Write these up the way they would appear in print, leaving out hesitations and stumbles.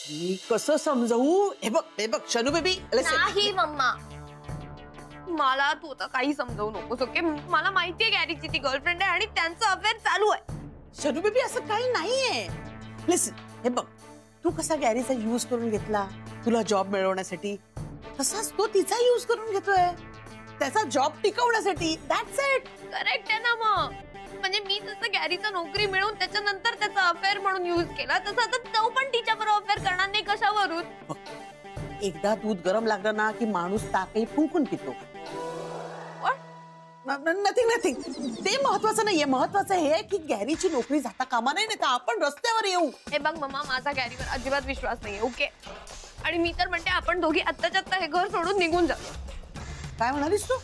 मी कसं समजवू? हे बघ शनू बेबी. नाही मम्मा, मला तू आता काही समजवू नकोस. ओके, मला माहितीये गॅरीची ती गर्लफ्रेंड आहे आणि त्यांचं अफेअर चालू आहे. शनू बेबी असं काही नाहीये. लिसन, हे बघ, तू कसा गॅरीचा यूज करून घेतला तुला जॉब मिळवण्यासाठी, तसाच तो तिचा यूज करून घेतोय त्याचा जॉब टिकवण्यासाठी. That's it. करेक्ट आहे ना मग. म्हणजे मी जसं गॅरीचा नोकरी मिळवून त्याच्यानंतर त्याचा अफेअर म्हणून यूज केला, तसं आता तो पण तिच्याबरोबर अफेअर करणार नाही. कशावरून? एकदा दूध गरम लागलं ना की माणूस ताकही फुंकून पितो. नथिंग. ते महत्वाचं नाहीये. महत्वाचं हे की गॅरीची नोकरी जाता कामा नाही, तर आपण रस्त्यावर येऊ. हे बघ मम्मा, माझा गॅरीवर अजिबात विश्वास नाहीये. ओके, आणि मी तर म्हणते आपण दोघी आत्ताच्या आत्ता हे घर सोडून निघून जाऊ. काय म्हणालीस तू?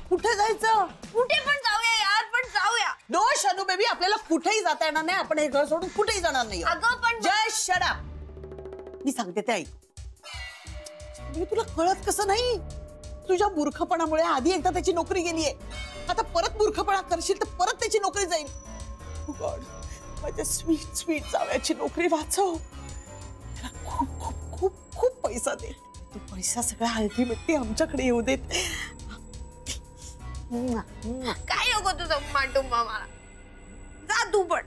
कुठे जायचं? कुठे पण जाऊया यार, पण जाऊया. नो शनू बेबी, आपल्याला कुठेही जाता येणार नाही. आपण हे घर सोडून कुठेही जाणार नाही. अगं पण जस्ट शट अप. मी सांगते ते ऐक. तुला कळत कसं नाही? तुझ्या मूर्खपणामुळे आधी एकदा त्याची नोकरी गेलीये, आता परत मूर्खपणा करशील तर परत त्याची नोकरी जाईल. Oh God, माझ्या स्वीट स्वीट जावयाची नोकरी वाचव. त्याला खूप खूप खूप खूप पैसा दे. तो पैसा सगळा अल्टिमेटली आमच्याकडे येऊ देत. काय नको तुझं मांडू मला. जा तू पण.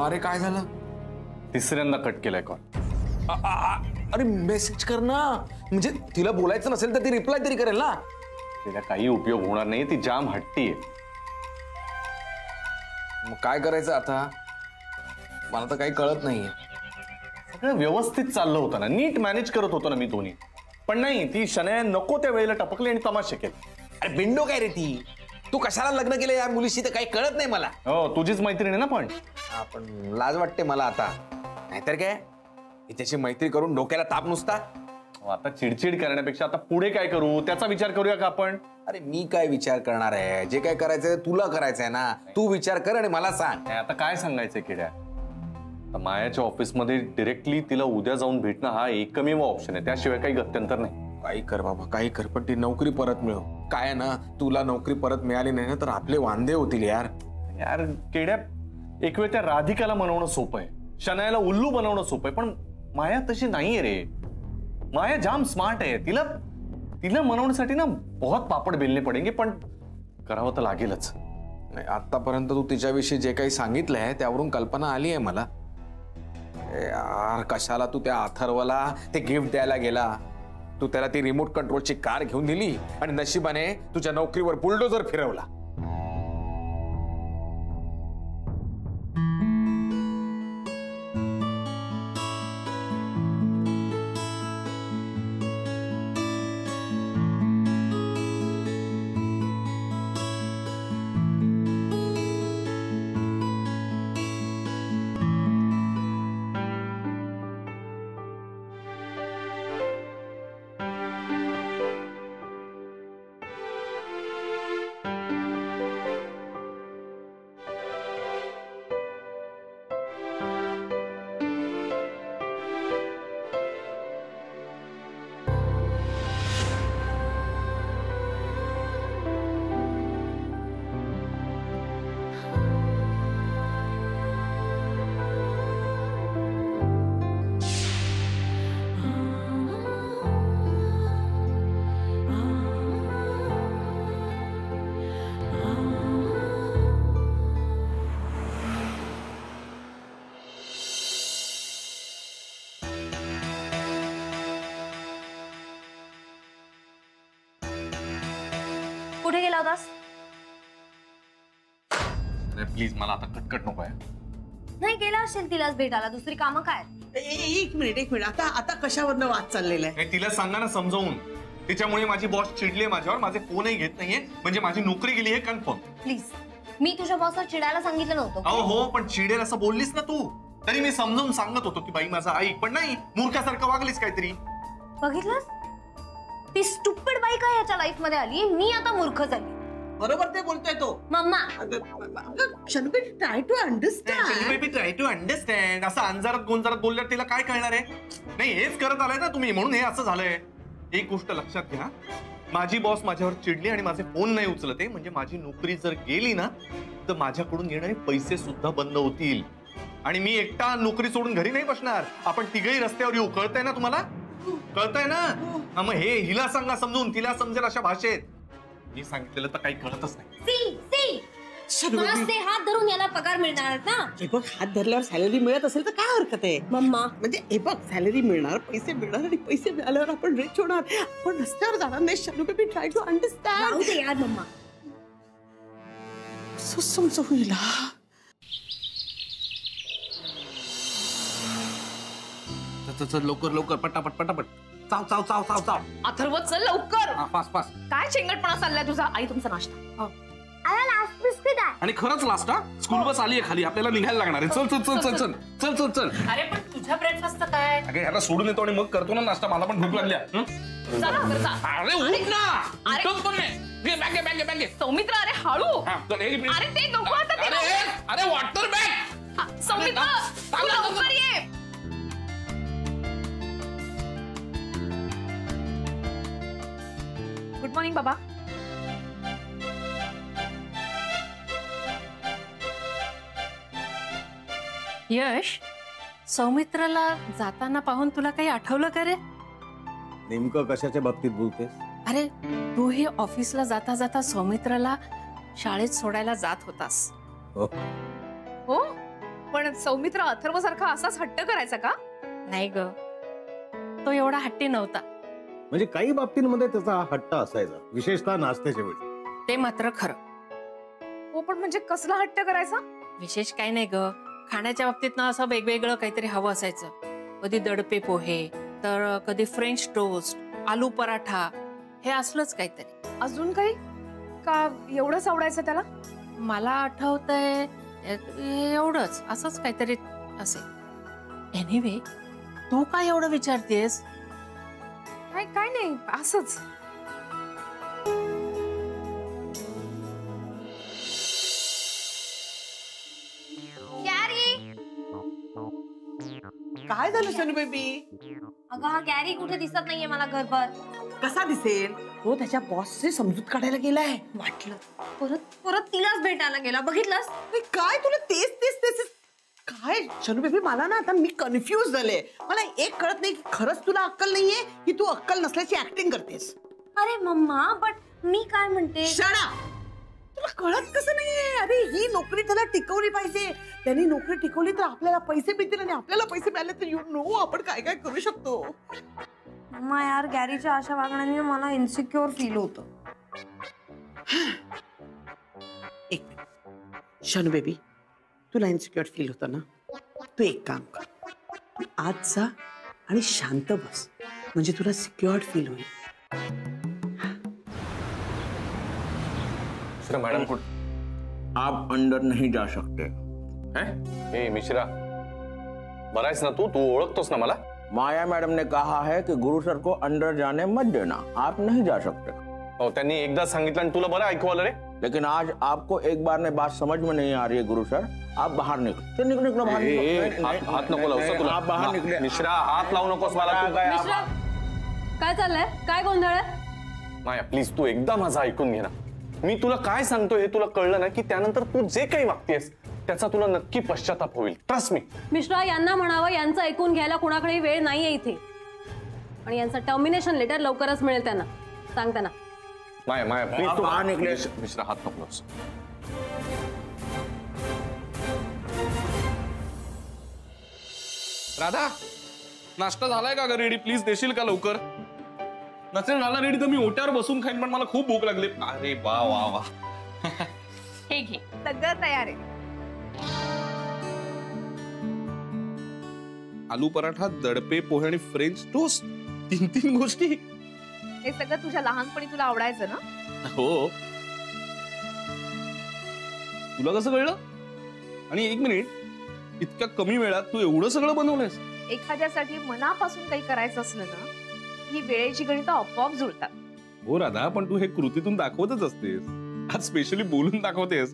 अरे काय झालं? तिसऱ्यांदा कट केलाय कॉल. अरे मेसेज कर ना, म्हणजे तिला बोलायचं नसेल तर ती रिप्लाय तरी करेल ना. तिला काही उपयोग होणार नाही, ती जाम हट्टी आहे. मग काय करायचं आता? मला तर काही कळत नाहीये. सगळं व्यवस्थित चाललं होतं ना, नीट मॅनेज करत होतो ना मी दोन्ही. पण नाही, ती शनया नको त्या वेळेला टपकली आणि तमाशे केले. अरे बिंडो काय रे ती? तू कशाला लग्न केलं या मुलीशी तर काही कळत नाही मला. हो, तुझीच मैत्रीण आहे ना. पण आपण लाज वाटते मला आता. नाहीतर काय, हिच्याशी मैत्री करून डोक्याला ताप नुसता. आता चिडचिड करण्यापेक्षा आता पुढे काय करू त्याचा विचार करूया का आपण? अरे मी काय विचार करणार आहे? जे काय करायचंय तुला करायचंय ना. तू विचार कर आणि मला सांग. आता काय सांगायचंय किड्या? मायाच्या ऑफिसमध्ये डिरेक्टली तिला उद्या जाऊन भेटणं हा एकमेव ऑप्शन आहे. त्याशिवाय काही गत्यंतर नाही. काही कर बाबा, काही कर, पण ती नोकरी परत मिळव. काय ना, तुला नोकरी परत मिळाली नाही ना तर आपले वांदे होतील यार. यार किड्या, एक वेळ त्या राधिकाला मनवणं सोपं आहे, शनायाला उल्लू बनवणं सोपं आहे, पण माया तशी नाहीये रे. माया जाम स्मार्ट आहे. तिला मनवण्यासाठी ना बहुत पापड बेलने पडेंगे, पण करावं तर लागेलच. नाही, आतापर्यंत तू तिच्याविषयी जे काही सांगितलंय त्यावरून कल्पना आली आहे मला. यार कशाला तू त्या अथर्वला ते गिफ्ट द्यायला गेला? तू त्याला ती रिमोट कंट्रोलची कार घेऊन दिली आणि नशिबाने तुझ्या नोकरीवर बुलडोजर फिरवला. कुठे गेला होतास? प्लीज मला आता कटकट नको आहे. नाही गेला असेल तिलाच भेटायला, दुसरी कामं काय? एक मिनिट. आता कशावरनं वाद चाललेला आहे? तिला सांगा ना समजावून. तिच्यामुळे माझी बॉस चिडली माझ्यावर, माझे फोनही घेत नाहीये, म्हणजे माझी नोकरी गेली हे कन्फर्म. प्लीज, मी तुझ्या बॉसला चिडायला सांगितलं नव्हतं. हो, पण चिडेल असं बोललीस ना तू, तरी मी समजावून सांगत होतो की बाई माझा ऐक, पण नाही, मूर्खासारखं वागलीस काहीतरी. बघितलंस, ती स्टुपिड बाई काय याच्या लाईफ मध्ये आली, मी आता मूर्ख झाली. बरोबर ते बोलतोय तो. मम्मा, अगं Shanu baby try to understand. Baby try to understand. असं अंजारात गोंजारात बोलल्यावर तिला काय कळणार आहे? नाही हेच करत आलाय ना तुम्ही, म्हणून हे असं झालंय. एक गोष्ट लक्षात घ्या, माझी बॉस माझ्यावर चिडली आणि माझे फोन नाही उचलते म्हणजे माझी नोकरी जर गेली ना तर माझ्याकडून येणारे पैसे सुद्धा बंद होतील आणि मी एकटा नोकरी सोडून घरी नाही बसणार. आपण तिघही रस्त्यावर येऊ. कळतंय ना तुम्हाला? कळतंय ना? मग हे हिला सांगा समजून, तिला समजेल अशा भाषेत. मी सांगितलेलं तर काही कळतच नाही. शनू बेबी ते हात धरून याला पगार मिळणार ना. हे बघ, हात धरल्यावर सॅलरी मिळत असेल तर काय हरकत आहे मम्मा. म्हणजे हे बघ, सॅलरी मिळणार, पैसे मिळणार आणि पैसे मिळाल्यावर आपण रिच होणार. आपण रस्त्यावर जाणार नाही. Shanu baby try to understand. यार मम्मा. समजू हिला. लवकर लवकर पटापट पटापट. चाव चाव चाव चाव चाव. अथर्व चल लवकर. Fast fast. काय चेंगटपणा चाललाय तुझा? आई तुमचा नाश्ता. आणि खरंच लास्ट हा, स्कूल बस आली आहे खाली, आपल्याला निघायला लागणार आहे. चल चल चल चल चल चल चल चल. अरे पण तुझ्या ब्रेकफास्ट काय? अगे ह्याला सोडून येतो आणि मग करतो ना नाश्ता. मला पण भूक लागल्या. अरे उठ ना. उठत पण नाही. बॅगे बॅगे बॅगे. सौमित्र अरे हळू. अरे ते नको आता ते. अरे वॉटर बॅग. सौमित्र तू लवकर ये. गुड मॉर्निंग बाबा. यश, सौमित्राला जाताना पाहून तुला काही आठवलं का रे? नेमकं कशाच्या बाबतीत बोलतेस? अरे तूही ऑफिसला जाता जाता सौमित्राला शाळेत सोडायला जात होतास. हो. हो पण सौमित्र अथर्व सारखा असाच हट्ट करायचा का? नाही ग, तो एवढा हट्टी नव्हता. म्हणजे काही बाबतींमध्ये त्याचा हट्ट असायचा, विशेषतः नाश्त्याच्या वेळी. ते मात्र खरं. हो पण म्हणजे कसला हट्ट करायचा? विशेष काही नाही ग, खाण्याच्या बाबतीत ना असं वेगवेगळं काहीतरी हवं असायचं. कधी दडपे पोहे, तर कधी फ्रेंच टोस्ट, आलू पराठा, हे असलंच काहीतरी. अजून काही का एवढंच आवडायचं त्याला? मला आठवतंय एवढंच, असंच काहीतरी असेल. एनिवे, तू काय एवढं विचारतेस? काय नाही असंच. काय झालं शनू बेबी? अगं हा गॅरी कुठे दिसत नाहीये मला घरभर. कसा दिसेल? तो त्याच्या बॉसचे समजूत काढायला गेलाय. वाटलं परत परत तिलाच भेटायला गेला. बघितलंस? काय तुला तेच तेच तेच काय शनू बेबी? मला ना आता मी कन्फ्युज झाले. मला एक कळत नाही की खरंच तुला अक्कल नाहीये की तू अक्कल नसल्याची ऍक्टिंग करतेस. अरे मम्मा बट मी काय म्हणते. शाळा तुला कळत कसं नाहीये? अरे ही नोकरी त्याला टिकवली पाहिजे. त्यांनी नोकरी टिकवली तर आपल्याला पैसे मिळतील आणि आपल्याला पैसे मिळाले तर यू नो आपण काय काय करू शकतो. मम्मा यार गॅरीच्या अशा वागण्याने मला इन्सिक्युअर फील होतं. एक मिनिट शनू बेबी, तुला इन्सिक्युअर फील होतं ना? तू एक काम कर, तू आज जा आणि शांत बस, म्हणजे तुला सिक्युअर्ड फील होईल. मॅडम आप अंदर नहीं जा सकते. ए मिश्रा, बरायस ना तू ओळखतोस ना मला? माया मैडम ने कहा है कि गुरु सर को अंदर जाने मत देना, आप नहीं जा सकते. हो त्यांनी एकदा सांगितलं आणि तुला बरं ऐकू आलं रे. लेकिन आज आपको एक बार में बात समझ में नहीं आ रही है गुरु सर, आप बाहर निकलो. निकलो निकलो बाहर. हात नको लावू तुला. आप बाहर निकले. मिश्रा हात लावू नकोस मला. तू काय काय चाललंय? काय गोंधळ आहे? माया प्लीज तू एकदा माझं ऐकून घे ना. मी तुला काय सांगतोय हे तुला कळलं ना की त्यानंतर तू जे काही वागतेस त्याचा तुला नक्की पश्चाताप होईल. Trust me. मिश्रा यांना म्हणावं यांचं ऐकून घ्यायला कोणाकडे वेळ नाहीये इथे. आणि यांचं टर्मिनेशन लेटर लवकरच मिळेल त्यांना. सांग त्यांना. माया माया प्लीज आप तू बाहर निकले. मिश्रा हात नको लावूस. राधा, नाश्ता झालाय का ग रेडी? प्लीज देशील का लवकर? नसेल झाला रेडी तर मी ओट्यावर बसून खाईन, पण मला खूप भूक लागली. अरे वा वा वा. हे घे सगळं तयार आहे. आलू पराठा, दडपे पोहे आणि फ्रेंच टोस्ट, 3 गोष्टी. हे सगळं तुझ्या लहानपणी तुला आवडायचं ना? हो. तुला कसं कळलं? आणि एक मिनिट, इतक्या कमी वेळात तू एवढं सगळं बनवलंयस? एखाद्यासाठी मनापासून काही करायचं असलं ना, ही वेळेची गणितं आपोआप जुळतात. हो राधा, पण तू हे कृतीतून दाखवतच असतेस. आज स्पेशली बोलून दाखवतेस.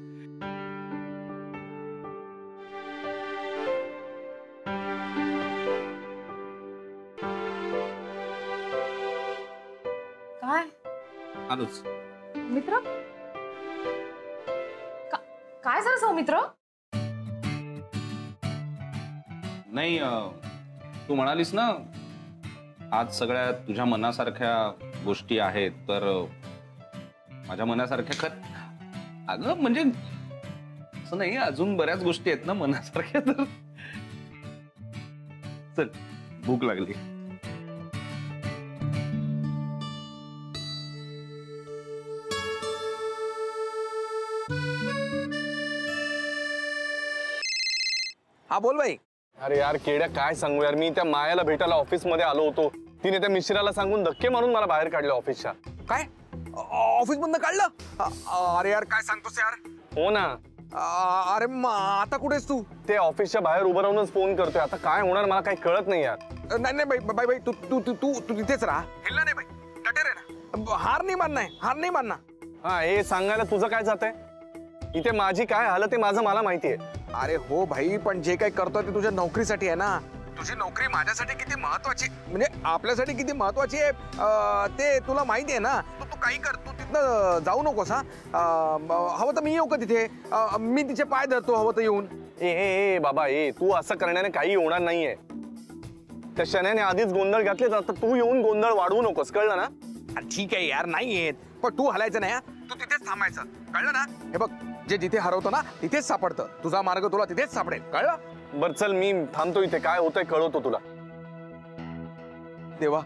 आलोच. मित्र काय झालं सौमित्र? नाही तू म्हणालीस ना आज सगळ्या तुझ्या मनासारख्या गोष्टी आहेत, तर माझ्या मनासारख्या अगं म्हणजे असं नाही, अजून बऱ्याच गोष्टी आहेत ना मनासारख्या. तर चल भूक लागली. हा बोल भाई. अरे यार केड्या काय सांगू यार, मी त्या मायाला भेटायला ऑफिस मध्ये आलो होतो. तिने त्या मिश्राला सांगून धक्के मारून मला बाहेर काढलं ऑफिसच्या. काय ऑफिस मधनं काढलं? अरे यार काय सांगतोस यार. हो ना. अरे आता कुठेस तू? ते ऑफिसच्या बाहेर उभं राहूनच फोन करतोय. आता काय होणार मला काही कळत नाही यार. नाही नाही बाई बाई तू तू तू तू तू तिथेच राहा. हिल्ला नाही बाई, डटे रे ना. हार नाही मानणार, हार नाही मानणार. हा हे सांगायला तुझं काय जातंय? इथे माझी काय हालत आहे माझं मला माहितीये. अरे हो भाई, पण जे काही करतोय ते तुझ्या नोकरीसाठी आहे ना. तुझी नोकरी माझ्यासाठी किती महत्वाची, म्हणजे आपल्यासाठी किती महत्वाची आहे ते तुला माहिती आहे ना. तू काही कर, तू तिथनं जाऊ नकोस. हा हवं तर मी येऊ का तिथे? मी तिचे पाय धरतो हवं तर येऊन. ए बाबा तू असं करण्याने काही होणार नाहीये. त्या शण्याने आधीच गोंधळ घातले, तर तू येऊन गोंधळ वाढवू नकोस, कळलं ना? ठीक आहे यार, नाही येत, पण तू हलायचं नाही. तू तिथेच थांबायचं, कळलं ना? हे बघ, जे जिथे हरवतं ना तिथेच सापडतं. तुझा मार्ग तुला तिथेच सापडेल, कळलं? बर चल मी थांबतो इथे. काय होतंय कळवतो तुला. देवा,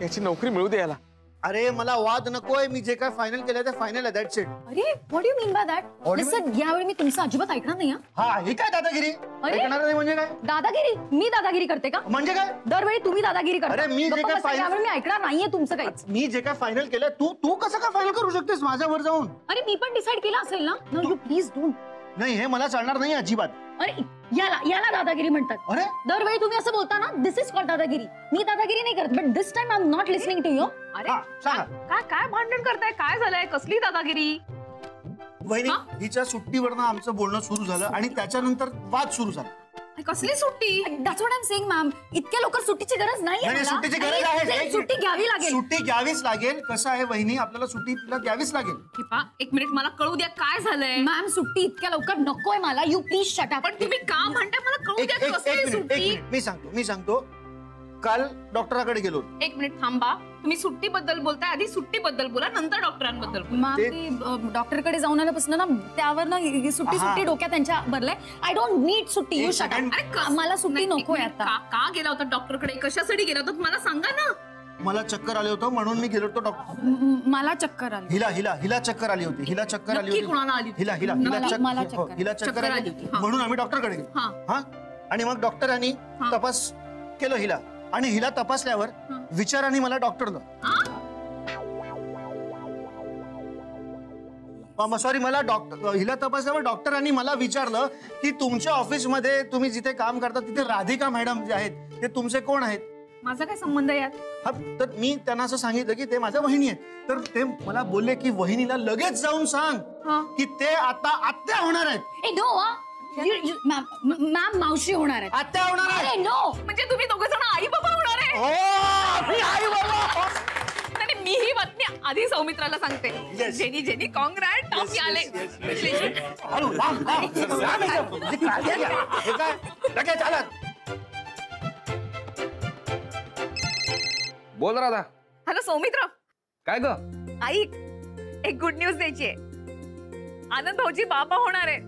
याची नोकरी मिळू दे याला. अरे मला वाद नकोय. मी जे काय फायनल केलंय ते फायनल आहे. That's it. अरे what you mean by that? Listen, यावेळी मी तुमचं अजिबात ऐकणार नाही. हा ही काय दादागिरी? ऐकणार नाही म्हणजे काय? दादागिरी? मी दादागिरी करते का? म्हणजे काय? दरवेळी तुम्ही दादागिरी करता. अरे मी जे काय यावेळी मी ऐकणार नाहीये तुमचं काहीच. मी जे काय फायनल केलंय तू कसं काय फायनल करू शकतेस माझ्यावर जाऊन? अरे मी पण डिसाईड केलं असेल ना. No you please don't. नाही हे मला चालणार नाही अजिबात. अरे याला दादागिरी म्हणतात. अरे दरवेळी तुम्ही असं बोलता ना, दिस इज कॉल्ड दादागिरी. मी दादागिरी नाही करत, but this time I am not listening to you. अरे काय भांडण करताय? काय झालंय? कसली दादागिरी? वहिनी, हिच्या सुट्टीवरनं आमचं बोलणं सुरू झालं आणि त्याच्यानंतर वाद सुरू झाला. कसली सुट्टी? That's what I am saying ma'am. इतक्या लवकर सुट्टीची गरज नाहीये नाही, मला. सुट्टीची गरज आहे. सुट्टी घ्यावी लागेल. सुट्टी घ्यावीच लागेल. कसं आहे वहिनी, आपल्याला सुट्टी तिला द्यावीच लागेल. एक मिनिट मला कळू द्या काय झालंय. मॅम सुट्टी इतक्या लवकर नकोय मला. You please shut up. पण तुम्ही का म्हणताय मला कळू द्या कसली सुट्टी? मी सांगतो. काल डॉक्टराकडे गेलो. एक मिनिट थांबा. तुम्ही सुट्टीबद्दल बोलताय, आधी सुट्टीबद्दल बोला, नंतर डॉक्टरांबद्दल बोला. मॅम डॉक्टरकडे जाऊन आल्यापासून ना त्यावर ना सुट्टी डोक्यात त्यांच्या भरलंय. आय डोंट नीड सुट्टी. You shut up. मला सुट्टी नकोय आता. का गेला होता डॉक्टरकडे? कशासाठी गेला होता मला सांगा ना. मला चक्कर आले होतं म्हणून मी गेलो होतो डॉक्टर. मला चक्कर आली. हिला चक्कर आली होती. हिला चक्कर आली होती. कुणाला आली? हिला चक्कर आली होती म्हणून आम्ही डॉक्टरकडे गेलो. हा आणि मग डॉक्टरांनी तपास केलं हिला आणि हिला तपासल्यावर विचाराने मला डॉक्टरला सॉरी मला हिला तपासल्यावर डॉक्टरांनी मला विचारलं की तुमच्या ऑफिसमध्ये तुम्ही जिथे काम करता तिथे राधिका मॅडम जे आहेत ते तुमचे कोण आहेत? माझा काय संबंध यात? हा तर मी त्यांना असं सांगितलं की ते माझ्या वहिनी आहेत. तर ते मला बोलले की वहिनीला लगेच जाऊन सांग की ते आता आत्या होणार आहेत. मॅम मावशी होणार आहे. आत्या होणार आहे. नो म्हणजे तुम्ही दोघं जण आई बाबा होणार आहे? आई बाबा. मी ही बातमी आधी सौमित्राला सांगते. जेनी कॉंग्रॅट टॉपी आले. बोल राधा. हॅलो सौमित्र. काय ग? ऐक, एक गुड न्यूज द्यायची आहे. आनंद भाऊजी बाबा होणार आहे.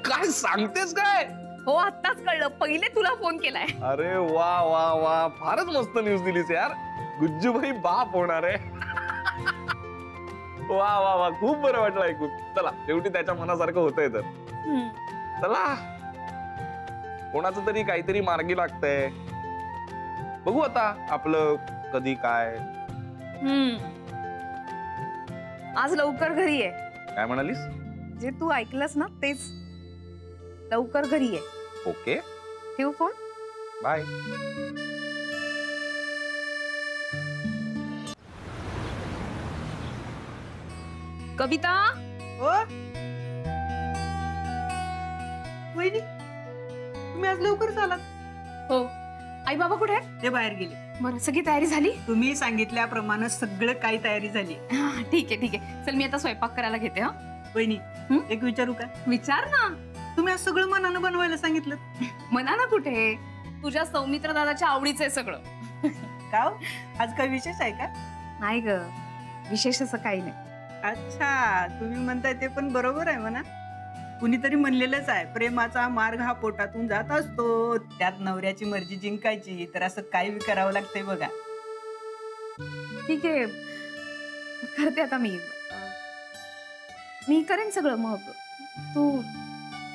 काय सांगतेस काय? हो आत्ताच कळलं. पहिले तुला फोन केलाय. अरे वा वा वा, फारच मस्त न्यूज दिलीस यार. गुज्जूभाई बाप होणार आहे. वा वा वा, खूप बरं वाटलं ऐकून. चला शेवटी त्याच्या मनासारखं होतंय तर. चला कोणाचं तरी काहीतरी मार्गी लागतंय. बघू आता आपलं कधी काय. आज लवकर घरी आहे. काय म्हणालीस? जे तू ऐकलंस ना तेच. लवकर घरी आहे. ओके, ठेवू फोन. बाय. कविता. वहिनी, तुम्ही आज लवकर आलात? हो. आई बाबा कुठे आहेत? ते बाहेर गेले. बरं सगळी तयारी झाली? तुम्ही सांगितल्याप्रमाणे सगळं काही तयारी झाली. ठीक आहे. चल मी आता स्वयंपाक करायला घेते. हा वहिनी एक विचारू का? विचार ना. तुम्ही आज सगळं मनानं बनवायला सांगितलं. मनानं कुठे, तुझ्या सौमित्र दादाच्या आवडीचं आहे सगळं. का हो? आज काही विशेष आहे का? नाही ग, विशेष असं काही नाही. अच्छा, तुम्ही म्हणताय ते पण बरोबर आहे म्हणा. कुणीतरी म्हणलेलंच आहे, प्रेमाचा मार्ग हा पोटातून जात असतो, त्यात नवऱ्याची मर्जी जिंकायची, तर असं काही करावं लागतंय बघा. ठीक आहे, करते आता मी करेन सगळं. मग तू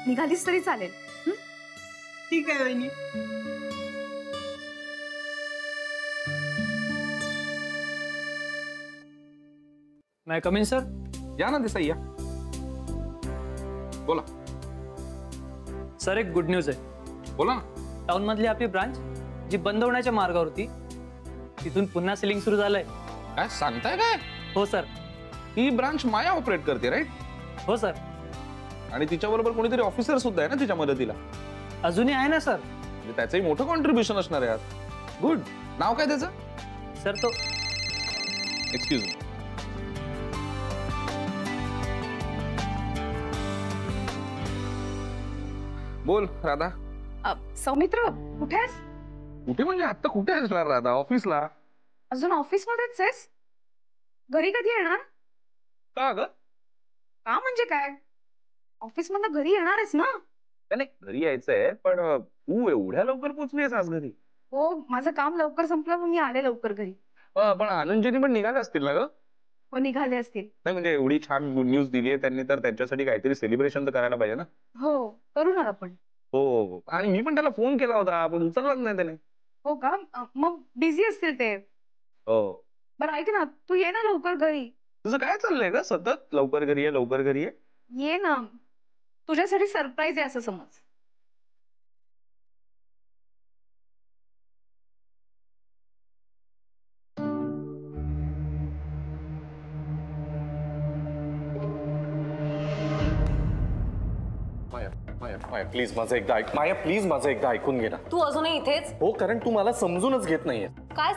निघालीस तरी चालेल. ठीक आहे वहिनी. मैं कम इन सर? या ना देसाई या. बोला सर, एक गुड न्यूज आहे. बोला ना. टाउन मधली आपली ब्रांच जी बंद होण्याच्या मार्गावर होती, तिथून पुन्हा सेलिंग सुरू झालंय. काय सांगताय काय? हो सर. ही ब्रांच माया ऑपरेट करते राईट? हो सर. आणि तिच्याबरोबर कोणीतरी ऑफिसर सुद्धा आहे ना तिच्या मदतीला? अजूनही आहे ना सर. म्हणजे त्याचंही मोठं कॉन्ट्रीब्युशन असणार आहे यात. गुड. नाव काय त्याचं? सर तो एक्सक्यूज मी. बोल राधा. सौमित्र कुठे आहेस? कुठे म्हणजे आता कुठे असणार राधा? ऑफिसला. अजून ऑफिस मध्येच आहेस? घरी कधी येणार? का ग? का म्हणजे काय? ऑफिस मधनं घरी येणार आहेस ना? नाही, घरी यायचंय, पण तू एवढ्या लवकर पोहोचलीस आज घरी? हो, माझं काम लवकर संपलं, मी आले लवकर घरी. पण आनंदजीनी पण निघाले असतील ना ग? हो, निघाले असतील. नाही म्हणजे एवढी छान गुड न्यूज दिली आहे त्यांनी, तर त्यांच्यासाठी काहीतरी सेलिब्रेशन तर करायला पाहिजे ना. हो, करू ना आपण. हो, आणि मी पण त्याला फोन केला होता, पण उचललाच नाही त्याने. हो का? मग बिझी असतील ते. हो. बरं ऐक ना, तू ये ना लवकर घरी. तुझं काय चाललंय ग सतत? लवकर घरी ये, लवकर घरी ये. ये ना, तुझ्यासाठी सरप्राईज आहे असं समज. माया प्लीज माझं एकदा ऐक. माया प्लीज माझं एकदा ऐकून घे ना. तू अजूनही इथेच? हो, कारण तू मला समजूनच घेत नाहीये. काय